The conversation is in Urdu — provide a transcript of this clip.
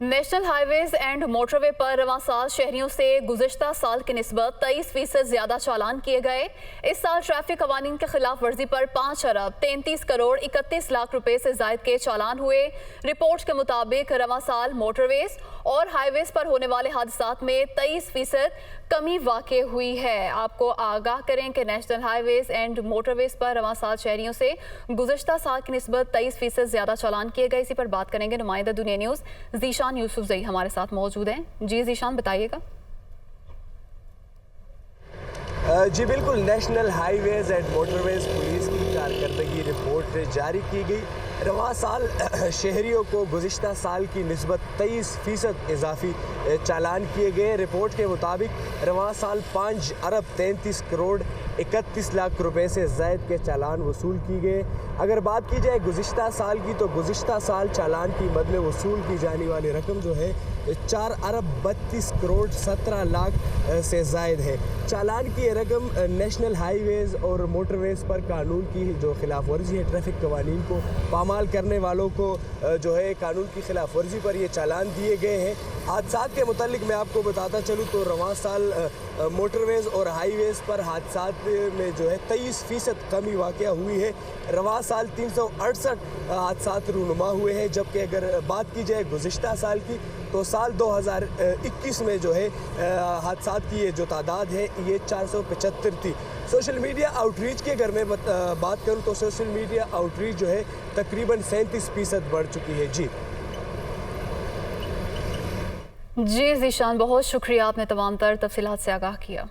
National highways and motorway پر رواں سال شہریوں سے گزشتہ سال کی نسبت 23% زیادہ چالان کیے گئے۔ اس سال ٹریفک قوانین کے خلاف ورزی پر 5 ارب 33 کروڑ 31 لاکھ روپے سے زائد کے چالان ہوئے۔ رپورٹس کے مطابق رواں سال موٹر ویز اور ہائی ویز پر ہونے والے حادثات میں 23% کمی واقع ہوئی ہے۔ آپ کو آگاہ کریں کہ national highways and motorways پر رواں سال شہریوں سے گزشتہ سال کی نسبت 23% زیادہ چالان کیے گئے۔ اسی پر بات کریں گے نمائندہ دنیا نیوز ذیشان یوسف زئی ہمارے ساتھ موجود ہیں۔ جی ذیشان بتائیے گا۔ جی بالکل، national highways and motorways police کی کارکردگی رپورٹ جاری کی گئی۔ رواں سال شہریوں کو گزشتہ سال کی نسبت 23% اضافی چالان کیے گئے۔ رپورٹ کے مطابق رواں سال 5 ارب 33 کروڑ 31 لاکھ روپے سے زائد کے چالان وصول کی گئے۔ اگر بات کی جائے گزشتہ سال کی تو گزشتہ سال چالان کی بدلے وصول کی جانے والی رقم جو ہے 4 ارب 32 کروڑ 17 لاکھ سے زائد ہے۔ چالان کی یہ رقم نیشنل ہائی ویز اور موٹر ویز پر قانون کی جو خلاف ورزی ہے، ٹریفک قوانین کو پامال کرنے والوں کو جو ہے قانون کی خلاف ورزی پر یہ چالان دیے گئے ہیں۔ حادثات کے متعلق میں آپ کو بتاتا چلوں تو رواں سال موٹر ویز اور ہائی ویز پر حادثات میں جو ہے 23% کمی واقع ہوئی ہے۔ رواں سال 368 حادثات رونما ہوئے ہیں، جبکہ اگر بات کی جائے گزشتہ سال کی تو سال 2021 میں جو ہے حادثات کی یہ جو تعداد ہے یہ 475 تھی۔ سوشل میڈیا آؤٹ ریچ کے اگر میں بات کروں تو سوشل میڈیا آؤٹ ریچ جو ہے تقریباً 37% بڑھ چکی ہے۔ جی ذیشان، بہت شکریہ، آپ نے تمام تر تفصیلات سے آگاہ کیا۔